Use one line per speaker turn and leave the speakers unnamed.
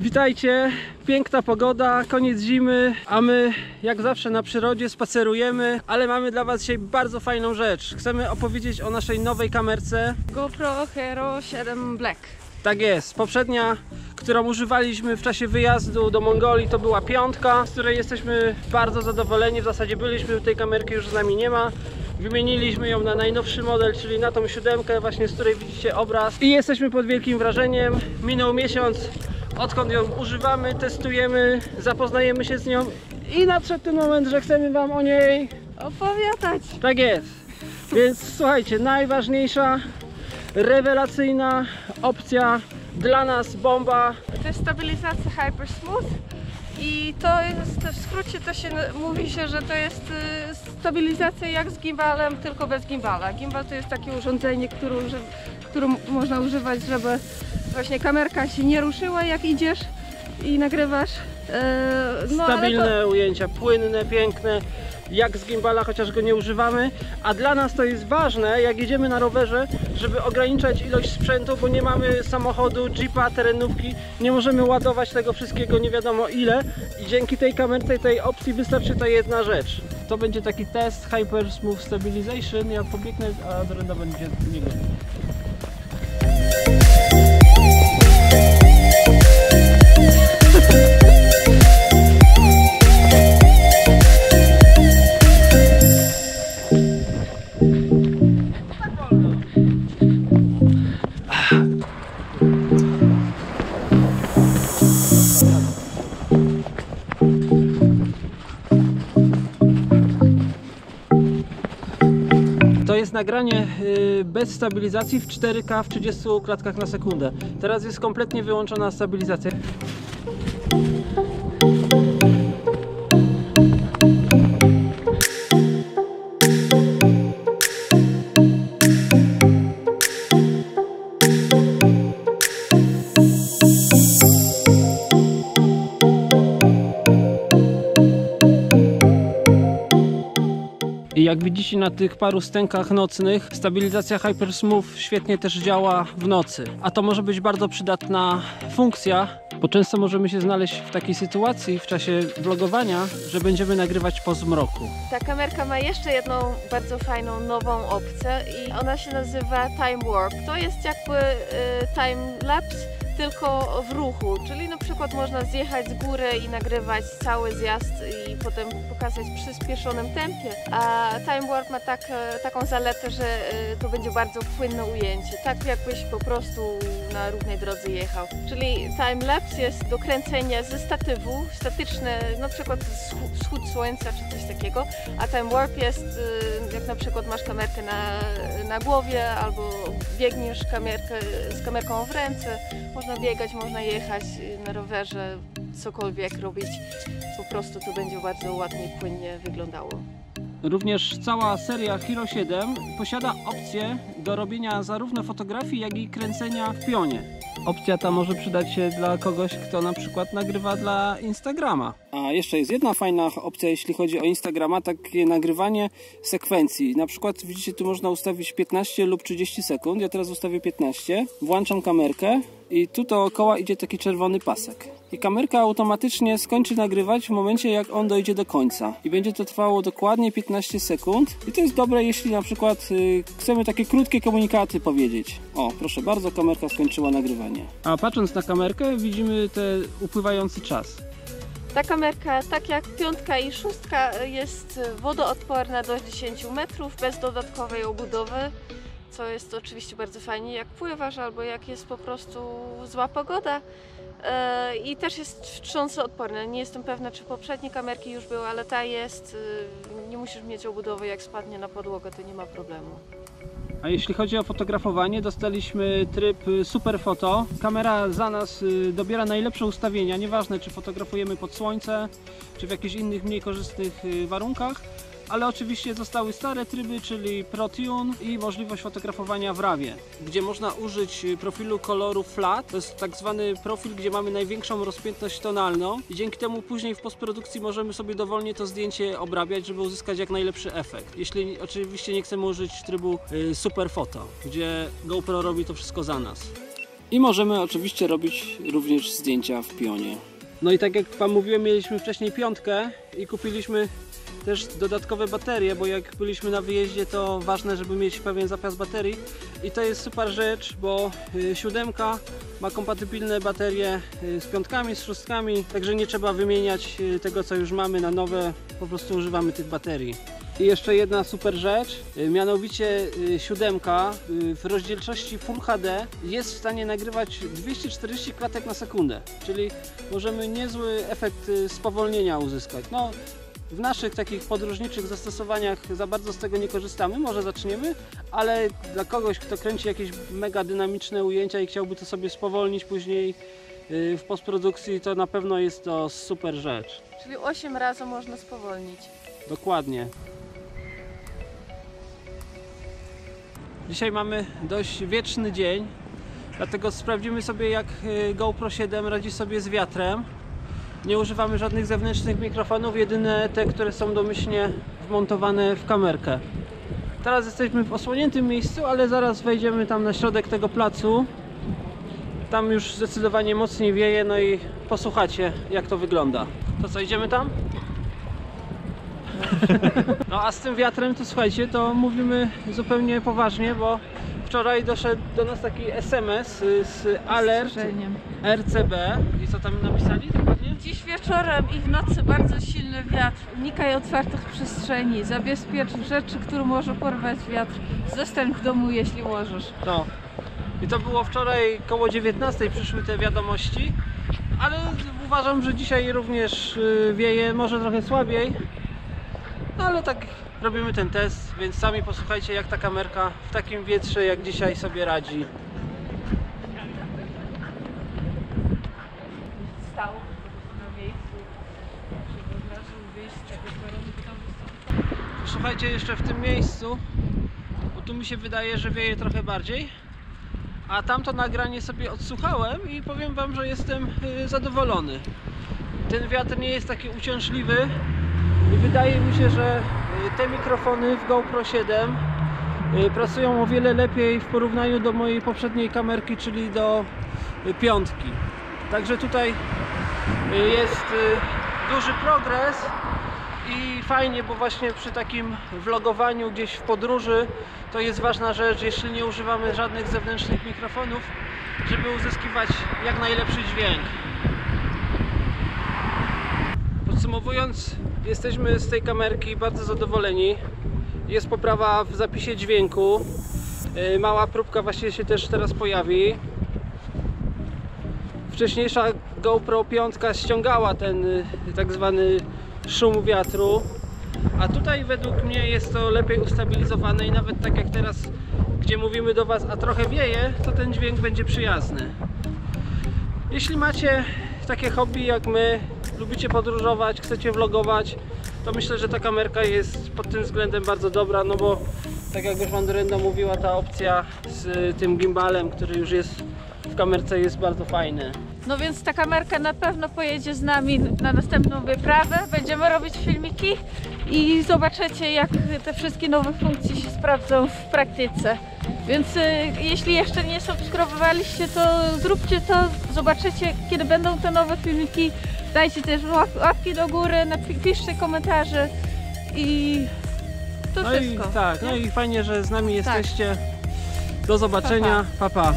Witajcie, piękna pogoda, koniec zimy, a my jak zawsze na przyrodzie spacerujemy, ale mamy dla Was dzisiaj bardzo fajną rzecz. Chcemy opowiedzieć o naszej nowej kamerce
GoPro Hero 7 Black.
Tak jest, poprzednia, którą używaliśmy w czasie wyjazdu do Mongolii, to była 5, z której jesteśmy bardzo zadowoleni. W zasadzie byliśmy, tej kamerki już z nami nie ma. Wymieniliśmy ją na najnowszy model, czyli na tą 7, właśnie z której widzicie obraz. I jesteśmy pod wielkim wrażeniem. Minął miesiąc, odkąd ją używamy, testujemy, zapoznajemy się z nią i nadszedł ten moment, że chcemy Wam o niej
opowiadać. Tak
jest. Więc słuchajcie, najważniejsza, rewelacyjna opcja, dla nas bomba.
To jest stabilizacja Hyper Smooth i to jest, w skrócie to się mówi się, że to jest stabilizacja jak z gimbalem, tylko bez gimbala. Gimbal to jest takie urządzenie, które można używać, żeby właśnie kamerka się nie ruszyła jak idziesz i nagrywasz.
Stabilne ujęcia, płynne, piękne, jak z gimbala, chociaż go nie używamy. A dla nas to jest ważne, jak jedziemy na rowerze, żeby ograniczać ilość sprzętu, bo nie mamy samochodu, jeepa, terenówki, nie możemy ładować tego wszystkiego nie wiadomo ile i dzięki tej kamerce, tej opcji wystarczy ta jedna rzecz. To będzie taki test Hyper Smooth Stabilization, ja pobiegnę, a Dorenda będzie niego. To jest nagranie bez stabilizacji w 4K w 30 klatkach na sekundę. Teraz jest kompletnie wyłączona stabilizacja. I jak widzicie na tych paru stękach nocnych, stabilizacja Hyper Smooth świetnie też działa w nocy. A to może być bardzo przydatna funkcja, bo często możemy się znaleźć w takiej sytuacji w czasie vlogowania, że będziemy nagrywać po zmroku.
Ta kamerka ma jeszcze jedną bardzo fajną, nową opcję i ona się nazywa Time Warp. To jest jakby time lapse, tylko w ruchu, czyli na przykład można zjechać z góry i nagrywać cały zjazd i potem pokazać w przyspieszonym tempie. A Time Warp ma taką zaletę, że to będzie bardzo płynne ujęcie, tak jakbyś po prostu na równej drodze jechał. Czyli time lapse jest do kręcenia ze statywu, statyczne, na przykład wschód słońca czy coś takiego, a Time Warp jest jak na przykład masz kamerkę na głowie albo biegniesz z kamerką w ręce. Można biegać, można jechać na rowerze, cokolwiek robić, po prostu to będzie bardzo ładnie i płynnie wyglądało.
Również cała seria Hero 7 posiada opcję do robienia zarówno fotografii, jak i kręcenia w pionie. Opcja ta może przydać się dla kogoś, kto na przykład nagrywa dla Instagrama. A jeszcze jest jedna fajna opcja, jeśli chodzi o Instagrama, takie nagrywanie sekwencji. Na przykład widzicie, tu można ustawić 15 lub 30 sekund. Ja teraz ustawię 15. Włączam kamerkę i tu dookoła idzie taki czerwony pasek. I kamerka automatycznie skończy nagrywać w momencie, jak on dojdzie do końca. I będzie to trwało dokładnie 15 sekund. I to jest dobre, jeśli na przykład chcemy takie krótkie komunikaty powiedzieć. O, proszę bardzo, kamerka skończyła nagrywanie. A patrząc na kamerkę, widzimy ten upływający czas.
Ta kamerka, tak jak 5 i 6, jest wodoodporna do 10 metrów bez dodatkowej obudowy, co jest oczywiście bardzo fajnie, jak pływasz albo jak jest po prostu zła pogoda. I też jest wstrząsoodporna. Nie jestem pewna, czy poprzednie kamerki już były, ale ta jest. Nie musisz mieć obudowy, jak spadnie na podłogę, to nie ma problemu.
A jeśli chodzi o fotografowanie, dostaliśmy tryb Super Foto. Kamera za nas dobiera najlepsze ustawienia, nieważne czy fotografujemy pod słońce, czy w jakichś innych mniej korzystnych warunkach. Ale oczywiście zostały stare tryby, czyli ProTune i możliwość fotografowania w RAWie, gdzie można użyć profilu koloru flat. To jest tak zwany profil, gdzie mamy największą rozpiętność tonalną i dzięki temu później w postprodukcji możemy sobie dowolnie to zdjęcie obrabiać, żeby uzyskać jak najlepszy efekt. Jeśli oczywiście nie chcemy użyć trybu Super Foto, gdzie GoPro robi to wszystko za nas. I możemy oczywiście robić również zdjęcia w pionie. No i tak jak Wam mówiłem, mieliśmy wcześniej piątkę i kupiliśmy też dodatkowe baterie, bo jak byliśmy na wyjeździe, to ważne, żeby mieć pewien zapas baterii. I to jest super rzecz, bo siódemka ma kompatybilne baterie z piątkami, z szóstkami, także nie trzeba wymieniać tego, co już mamy na nowe, po prostu używamy tych baterii. I jeszcze jedna super rzecz, mianowicie siódemka w rozdzielczości Full HD jest w stanie nagrywać 240 klatek na sekundę, czyli możemy niezły efekt spowolnienia uzyskać. No, w naszych takich podróżniczych zastosowaniach za bardzo z tego nie korzystamy, może zaczniemy, ale dla kogoś, kto kręci jakieś mega dynamiczne ujęcia i chciałby to sobie spowolnić później w postprodukcji, to na pewno jest to super rzecz.
Czyli 8 razy można spowolnić.
Dokładnie. Dzisiaj mamy dość wieczny dzień, dlatego sprawdzimy sobie, jak GoPro 7 radzi sobie z wiatrem. Nie używamy żadnych zewnętrznych mikrofonów, jedyne te, które są domyślnie wmontowane w kamerkę. Teraz jesteśmy w osłoniętym miejscu, ale zaraz wejdziemy tam na środek tego placu. Tam już zdecydowanie mocniej wieje, no i posłuchacie, jak to wygląda. To co, idziemy tam? No a z tym wiatrem to słuchajcie, to mówimy zupełnie poważnie, bo wczoraj doszedł do nas taki SMS z alert RCB. I co tam napisali dokładnie?
Dziś wieczorem i w nocy bardzo silny wiatr. Unikaj otwartych przestrzeni. Zabezpiecz rzeczy, które może porwać wiatr. Zostań w domu, jeśli możesz.
No. I to było wczoraj koło 19 przyszły te wiadomości, ale uważam, że dzisiaj również wieje, może trochę słabiej. No ale tak robimy ten test, więc sami posłuchajcie, jak ta kamerka w takim wietrze jak dzisiaj sobie radzi.
Stał na miejscu, żeby od razu wyjść z tego warunku.
Słuchajcie, jeszcze w tym miejscu, bo tu mi się wydaje, że wieje trochę bardziej, a tamto nagranie sobie odsłuchałem i powiem Wam, że jestem zadowolony. Ten wiatr nie jest taki uciążliwy i wydaje mi się, że te mikrofony w GoPro 7 pracują o wiele lepiej w porównaniu do mojej poprzedniej kamerki, czyli do piątki. Także tutaj jest duży progres i fajnie, bo właśnie przy takim vlogowaniu gdzieś w podróży to jest ważna rzecz, jeśli nie używamy żadnych zewnętrznych mikrofonów, żeby uzyskiwać jak najlepszy dźwięk. Podsumowując, jesteśmy z tej kamerki bardzo zadowoleni. Jest poprawa w zapisie dźwięku. Mała próbka właśnie się też teraz pojawi. Wcześniejsza GoPro 5 ściągała ten tak zwany szum wiatru, a tutaj według mnie jest to lepiej ustabilizowane i nawet tak jak teraz, gdzie mówimy do Was, a trochę wieje, to ten dźwięk będzie przyjazny. Jeśli macie takie hobby jak my, lubicie podróżować, chcecie vlogować, to myślę, że ta kamerka jest pod tym względem bardzo dobra, no bo tak jak już Wandrenda mówiła, ta opcja z tym gimbalem, który już jest w kamerce, jest bardzo fajny.
No więc ta kamerka na pewno pojedzie z nami na następną wyprawę. Będziemy robić filmiki i zobaczycie, jak te wszystkie nowe funkcje się sprawdzą w praktyce. Więc jeśli jeszcze nie subskrybowaliście, to zróbcie to, zobaczycie, kiedy będą te nowe filmiki. Dajcie też łapki do góry, napiszcie komentarze i to wszystko.
No i fajnie, że z nami jesteście. Do zobaczenia. Pa, pa.